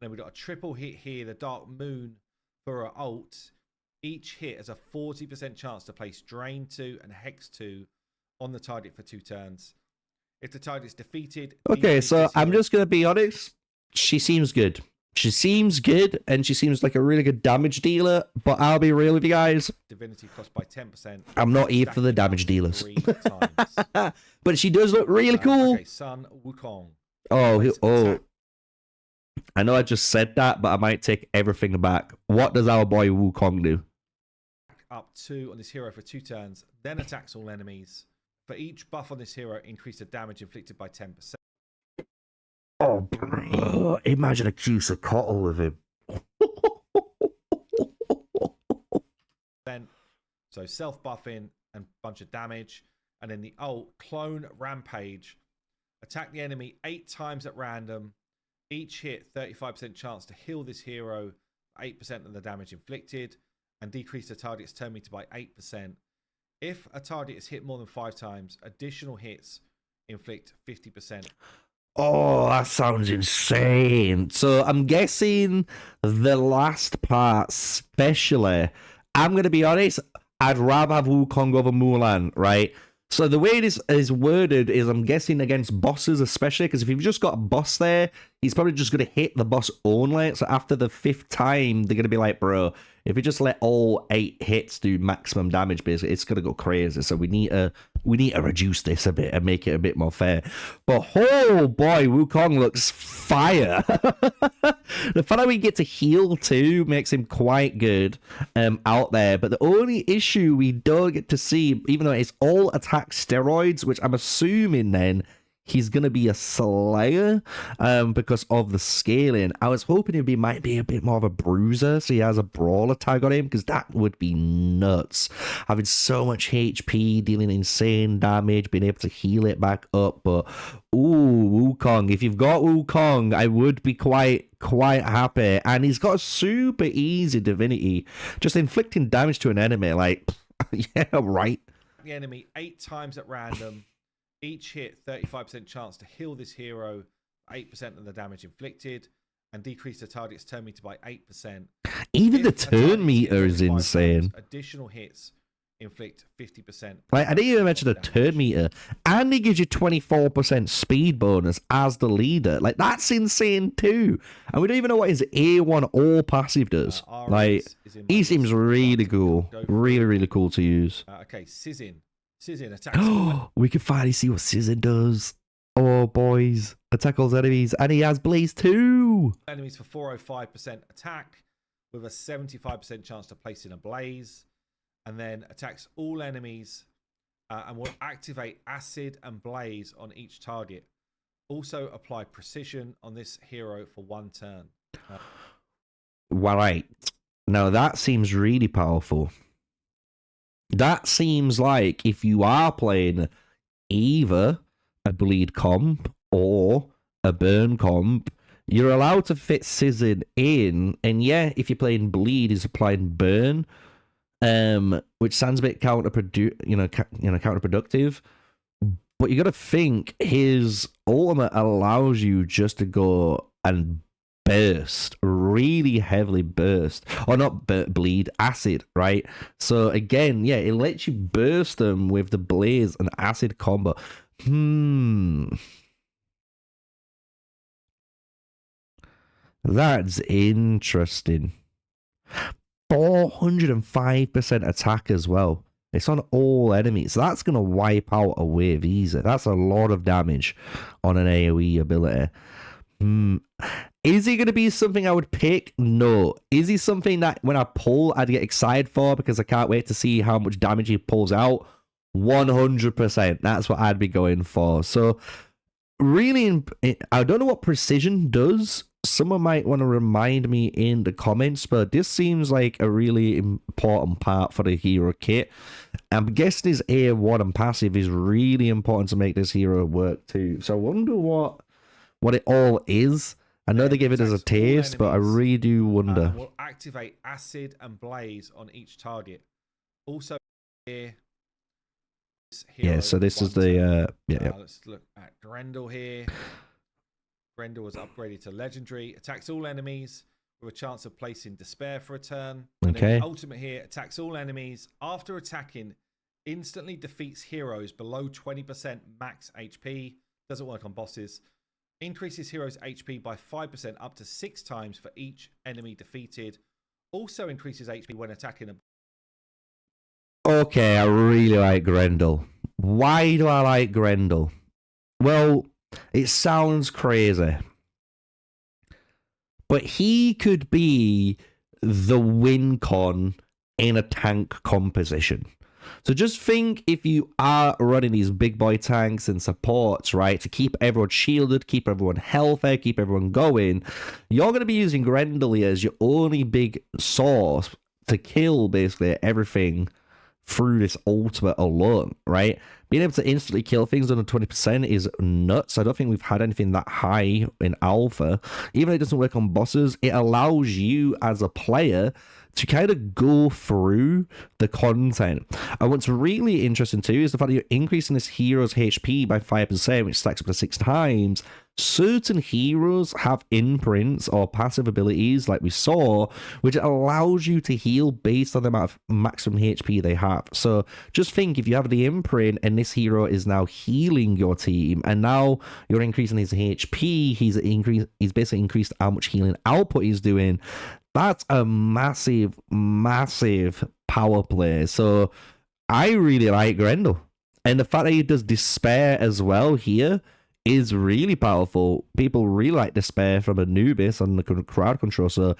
Then we've got a triple hit here, the Dark Moon for her ult. Each hit has a 40% chance to place Drain 2 and Hex 2 on the target for 2 turns. If the target is defeated... Okay, so I'm just going to be honest. She seems good. She seems good, and she seems like a really good damage dealer, but I'll be real with you guys. Divinity cost by 10%. I'm not here for the damage dealers. But she does look really cool. Okay, Sun Wukong. Oh. I know I just said that, but I might take everything back. What does our boy Wukong do? Up 2 on this hero for 2 turns, then attacks all enemies. For each buff on this hero, increase the damage inflicted by 10%. Oh, bro. Imagine a juice of cotton with him. Then, so self-buffing and bunch of damage. And then the ult, Clone Rampage. Attack the enemy 8 times at random. Each hit, 35% chance to heal this hero, 8% of the damage inflicted, and decrease the target's turn meter by 8%. If a target is hit more than 5 times, additional hits inflict 50%. Oh, that sounds insane. So I'm guessing the last part, especially, I'm going to be honest, I'd rather have Wukong over Mulan, right? So the way this is worded is I'm guessing against bosses especially, because if you've just got a boss there, he's probably just going to hit the boss only. So after the 5th time, they're going to be like, bro, if we just let all 8 hits do maximum damage, basically, it's going to go crazy. So we need to reduce this a bit and make it a bit more fair. But oh boy, Wukong looks fire. The fact that we get to heal too makes him quite good out there. But the only issue we don't get to see, even though it's all attack steroids, which I'm assuming then he's going to be a Slayer because of the scaling. I was hoping might be a bit more of a bruiser, so he has a brawler tag on him, because that would be nuts. Having so much HP, dealing insane damage, being able to heal it back up. But, ooh, Wukong. If you've got Wukong, I would be quite happy. And he's got a super easy divinity. Just inflicting damage to an enemy, like, yeah, right. The enemy 8 times at random. Each hit, 35% chance to heal this hero, 8% of the damage inflicted, and decrease the target's turn meter by 8%. Even the turn meter is insane. Times, additional hits inflict 50%. Like, I didn't even mention the turn meter. And he gives you 24% speed bonus as the leader. Like, that's insane too. And we don't even know what his A1 or passive does. Like, he seems really cool. Really, really cool to use. Okay, Sizzin. Sizzin attacks. We can finally see what Sizzin does. Oh, boys. Attack all enemies. And he has Blaze too. Enemies for 405% attack with a 75% chance to place in a Blaze. And then attacks all enemies and will activate Acid and Blaze on each target. Also apply Precision on this hero for 1 turn. Right. Now that seems really powerful. That seems like if you are playing either a bleed comp or a burn comp, you're allowed to fit Sizzin in. And yeah, if you're playing bleed, he's applying burn, which sounds a bit counterproductive. But you got to think his ultimate allows you just to go and burst, really heavily burst, or not bleed, acid, right? So again, yeah, it lets you burst them with the blaze and acid combo. That's interesting. 405% attack as well. It's on all enemies. So that's going to wipe out a wave easy. That's a lot of damage on an AoE ability. Is he going to be something I would pick? No. Is he something that when I pull, I'd get excited for because I can't wait to see how much damage he pulls out? 100%. That's what I'd be going for. So, really, I don't know what precision does. Someone might want to remind me in the comments, but this seems like a really important part for the hero kit. I'm guessing his A1 and passive is really important to make this hero work too. So I wonder what it all is. I know they give it as a taste, but I really do wonder. Will activate Acid and Blaze on each target. Also here. Yeah, so this is the let's look at Grendel here. Grendel was upgraded to legendary. Attacks all enemies with a chance of placing Despair for a turn. And Okay. then the ultimate here attacks all enemies. After attacking, instantly defeats heroes below 20% max HP. Doesn't work on bosses. Increases heroes' HP by 5% up to 6 times for each enemy defeated. Also increases HP when attacking a... Okay, I really like Grendel. Why do I like Grendel? Well, it sounds crazy, but he could be the win con in a tank composition. So just think if you are running these big boy tanks and supports, right, to keep everyone shielded, keep everyone healthy, keep everyone going, you're going to be using Grendel as your only big source to kill basically everything through this ultimate alone, right? Being able to instantly kill things under 20% is nuts. I don't think we've had anything that high in alpha. Even though it doesn't work on bosses, it allows you as a player to kind of go through the content. And what's really interesting too is the fact that you're increasing this hero's HP by 5%, which stacks up to 6 times. Certain heroes have imprints or passive abilities, like we saw, which allows you to heal based on the amount of maximum HP they have. So just think, if you have the imprint and this hero is now healing your team, and now you're increasing his HP, he's basically increased how much healing output he's doing. That's a massive, massive power play. So I really like Grendel. And the fact that he does Despair as well here is really powerful. People really like Despair from Anubis on the crowd control. So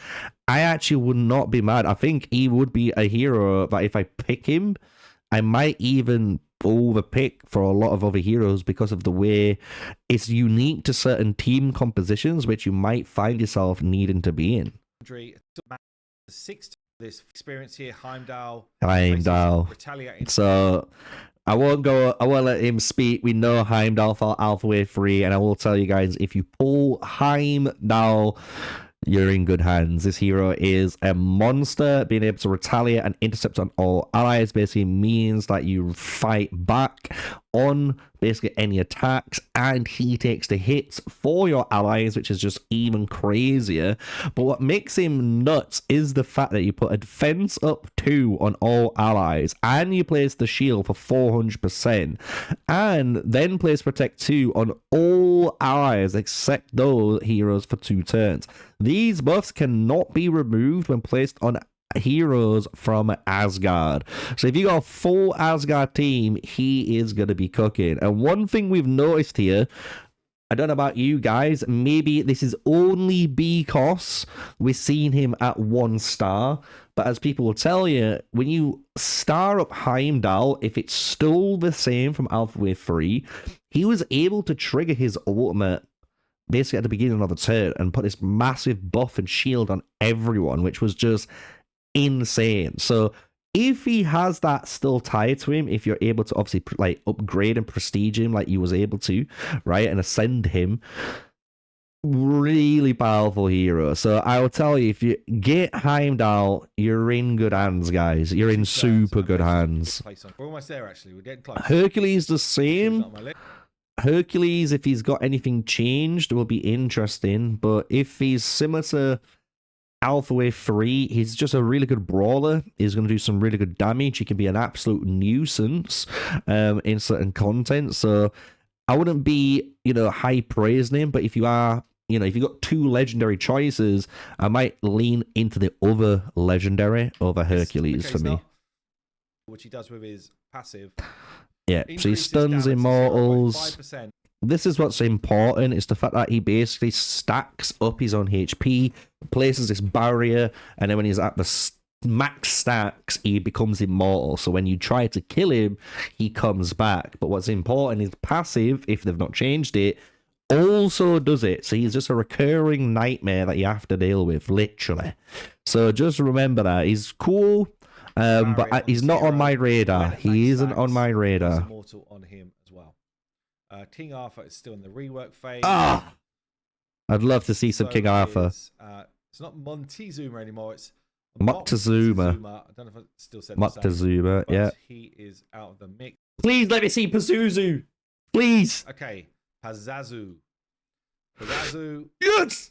I actually would not be mad. I think he would be a hero that if I pick him, I might even overpick for a lot of other heroes because of the way it's unique to certain team compositions, which you might find yourself needing to be in. 6 this experience here, Heimdall. Retaliating. So I won't let him speak. We know Heimdall for Alpha Wave 3, and I will tell you guys, if you pull Heimdall, you're in good hands. This hero is a monster. Being able to retaliate and intercept on all allies basically means that you fight back on basically any attacks, and he takes the hits for your allies, which is just even crazier. But what makes him nuts is the fact that you put a defense up 2 on all allies, and you place the shield for 400%, and then place protect 2 on all allies except those heroes for 2 turns. These buffs cannot be removed when placed on heroes from Asgard. So if you got a full Asgard team, he is going to be cooking. And one thing we've noticed here, I don't know about you guys, maybe this is only because we're seeing him at 1 star, but as people will tell you, when you star up Heimdall, if it's still the same from Alpha Wave 3, he was able to trigger his ultimate basically at the beginning of the turn and put this massive buff and shield on everyone, which was just insane. So if he has that still tied to him, if you're able to obviously like upgrade and prestige him like you was able to, right, and ascend him, really powerful hero. So I will tell you, if you get Heimdall, you're in good hands, guys. You're in super good hands. We're almost there, actually. We're getting close. Hercules the same. Hercules, if he's got anything changed, will be interesting. But if he's similar to Alpha Wave 3, he's just a really good brawler. He's going to do some really good damage. He can be an absolute nuisance in certain content. So I wouldn't be, high praising him. But if you are, if you've got 2 legendary choices, I might lean into the other legendary over Hercules for me. Which he does with his passive. Yeah, so he stuns immortals. This is what's important, is the fact that he basically stacks up his own HP, places this barrier, and then when he's at the max stacks, he becomes immortal. So when you try to kill him, he comes back. But what's important is passive, if they've not changed it, also does it. So he's just a recurring nightmare that you have to deal with, literally. So just remember that. He's cool. But he's not on my radar. He isn't on my radar. Immortal on him as well. King Arthur is still in the rework phase. I'd love to see some King Arthur. It's not Montezuma anymore. It's Moctezuma. I don't know if I still said Moctezuma, yeah. He is out of the mix. Please let me see Pazuzu. Please. Okay, Pazazu. Pazazu. Yes.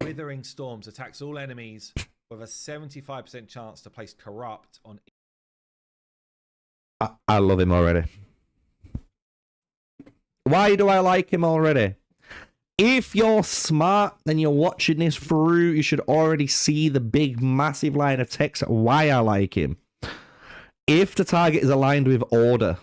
Withering Storms attacks all enemies with a 75% chance to place Corrupt on. I love him already. Why do I like him already? If you're smart and you're watching this through, you should already see the big, massive line of text why I like him. If the target is aligned with order.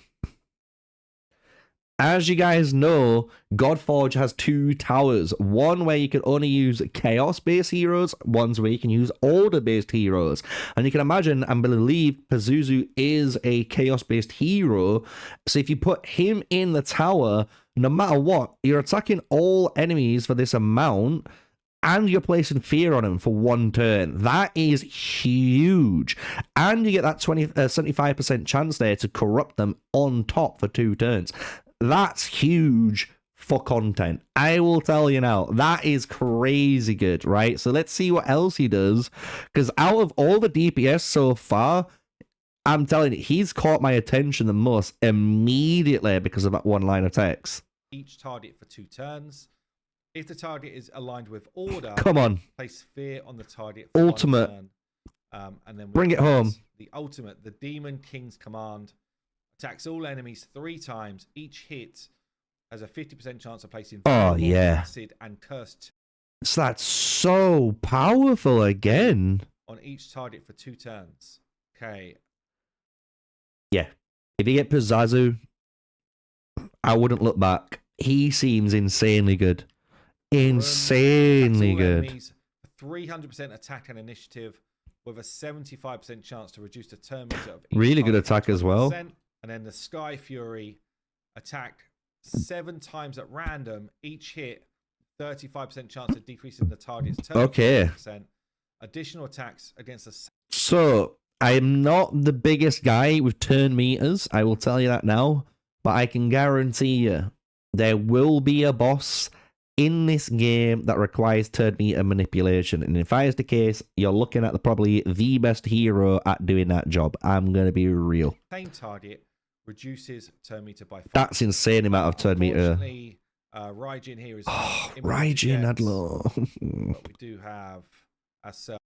As you guys know, Godforge has 2 towers. One where you can only use chaos-based heroes, one's where you can use order-based heroes. And you can imagine and believe Pazuzu is a chaos-based hero. So if you put him in the tower, no matter what, you're attacking all enemies for this amount, and you're placing fear on them for 1 turn. That is huge. And you get that 75% chance there to corrupt them on top for 2 turns. That's huge for content. I will tell you now, that is crazy good, right? So let's see what else he does. Because out of all the DPS so far, I'm telling you, he's caught my attention the most immediately because of that 1 line of text. Each target for 2 turns. If the target is aligned with order, come on, place fear on the target for ultimate 1 turn. And then bring it home. The ultimate, the Demon King's Command, attacks all enemies 3 times. Each hit has a 50% chance of placing acid and cursed. So that's so powerful again. On each target for 2 turns. Okay. Yeah. If you get Pazuzu, I wouldn't look back. He seems insanely good. Insanely good. Enemies, 300% attack and initiative with a 75% chance to reduce the turn meter of each really good attack as well. And then the Sky Fury attack 7 times at random. Each hit 35% chance of decreasing the target's turn. Okay. Additional attacks against the. So I am not the biggest guy with turn meters. I will tell you that now. But I can guarantee you there will be a boss in this game that requires turn meter manipulation. And if that is the case, you're looking at probably the best hero at doing that job. I'm going to be real. Same target reduces turn meter by 5. That's insane amount of turn meter. Raijin here is. Raijin Adlo. But we do have ourselves.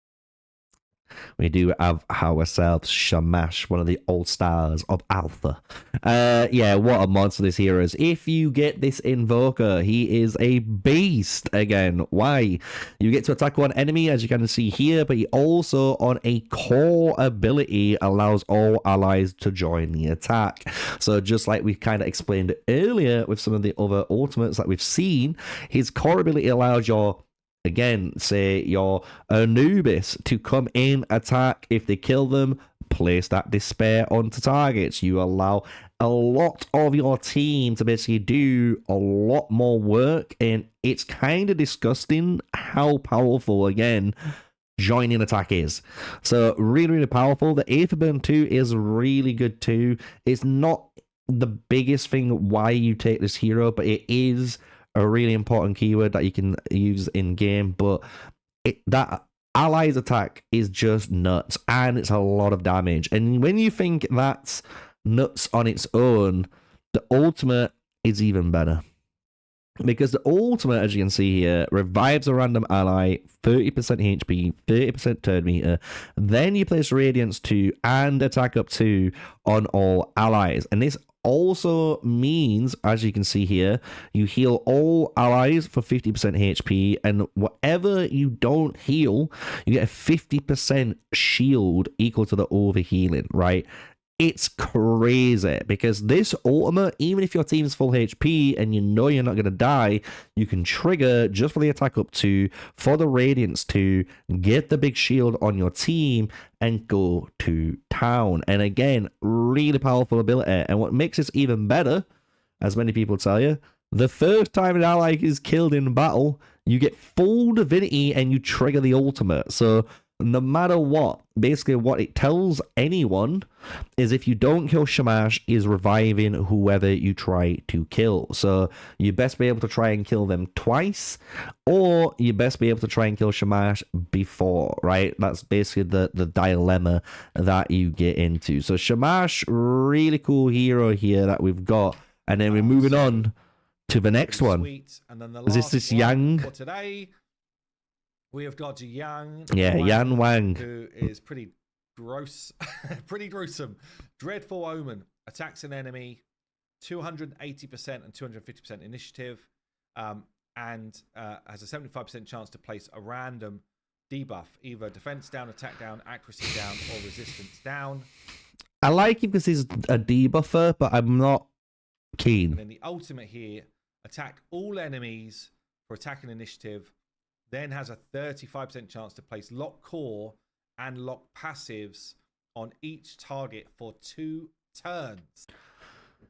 We do have ourselves Shamash, one of the old stars of Alpha. Yeah, what a monster this hero is. If you get this Invoker, he is a beast again. Why? You get to attack one enemy, as you can see here, but he also, on a core ability, allows all allies to join the attack. So just like we kind of explained earlier with some of the other ultimates that we've seen, his core ability allows your, again, say your Anubis to come in, attack. If they kill them, place that despair onto targets. You allow a lot of your team to basically do a lot more work, and it's kind of disgusting how powerful, again, joining attack is. So really, really powerful. The Aetherburn 2 is really good too. It's not the biggest thing why you take this hero, but it is a really important keyword that you can use in game. But that allies attack is just nuts, and it's a lot of damage. And when you think that's nuts on its own, the ultimate is even better, because the ultimate, as you can see here, revives a random ally, 30% HP, 30% turn meter. Then you place Radiance 2 and attack up 2 on all allies. And this also means, as you can see here, you heal all allies for 50% HP, and whatever you don't heal, you get a 50% shield equal to the overhealing, right? It's crazy, because this ultimate, even if your team's full HP and you know you're not going to die, you can trigger just for the attack up 2 for the Radiance to get the big shield on your team and go to town. And again, really powerful ability. And what makes this even better, as many people tell you, the first time an ally is killed in battle, you get full divinity and you trigger the ultimate. So no matter what, basically what it tells anyone is if you don't kill Shamash, is reviving whoever you try to kill. So you best be able to try and kill them twice, or you best be able to try and kill Shamash before, right? That's basically the dilemma that you get into. So Shamash, really cool hero here that we've got. And then we're moving on to the next one. And then the is this Yang? For today, We have got Yang. Yeah, Yan Wang. Who is pretty gross, pretty gruesome. Dreadful Omen attacks an enemy, 280% and 250% initiative, and has a 75% chance to place a random debuff, either defense down, attack down, accuracy down, or resistance down. I like it because he's a debuffer, but I'm not keen. And then the ultimate here, attack all enemies for attack and initiative, then has a 35% chance to place lock core and lock passives on each target for 2 turns.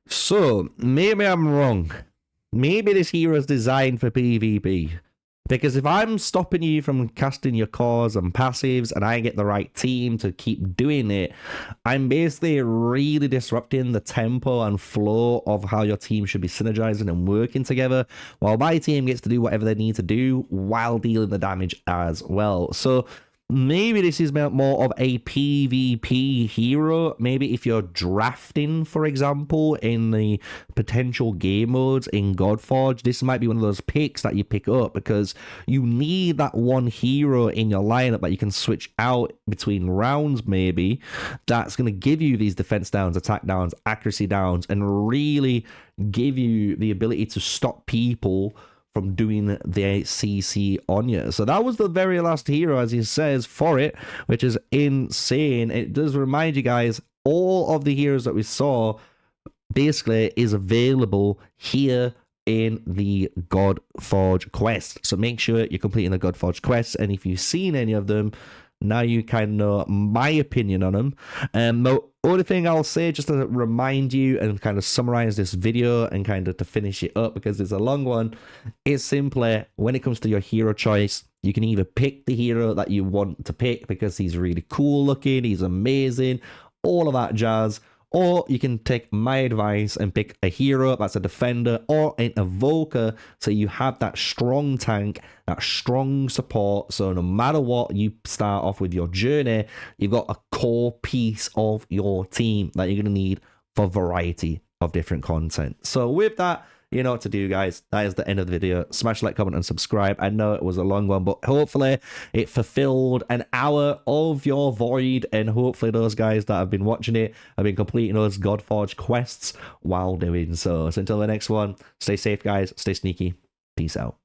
So, maybe I'm wrong. Maybe this hero is designed for PvP. Because if I'm stopping you from casting your cores and passives and I get the right team to keep doing it, I'm basically really disrupting the tempo and flow of how your team should be synergizing and working together, while my team gets to do whatever they need to do while dealing the damage as well. So maybe this is more of a PvP hero. Maybe if you're drafting, for example, in the potential game modes in Godforge, this might be one of those picks that you pick up because you need that one hero in your lineup that you can switch out between rounds, maybe, that's going to give you these defense downs, attack downs, accuracy downs, and really give you the ability to stop people from doing the CC on you. So that was the very last hero, as he says, for it, which is insane. It does remind you guys, all of the heroes that we saw basically is available here in the Godforge quest. So make sure you're completing the Godforge quest, and if you've seen any of them, now you kind of know my opinion on them. The only thing I'll say, just to remind you and kind of summarize this video and kind of to finish it up, because it's a long one, is simply when it comes to your hero choice, you can either pick the hero that you want to pick because he's really cool looking, he's amazing, all of that jazz, or you can take my advice and pick a hero that's a defender or an evoker, so you have that strong tank, that strong support, so no matter what you start off with your journey, you've got a core piece of your team that you're going to need for variety of different content. So with that, you know what to do, guys. That is the end of the video. Smash like, comment, and subscribe. I know it was a long one, but hopefully it fulfilled an hour of your void, and hopefully those guys that have been watching it have been completing those Godforge quests while doing so. So until the next one, stay safe, guys. Stay sneaky. Peace out.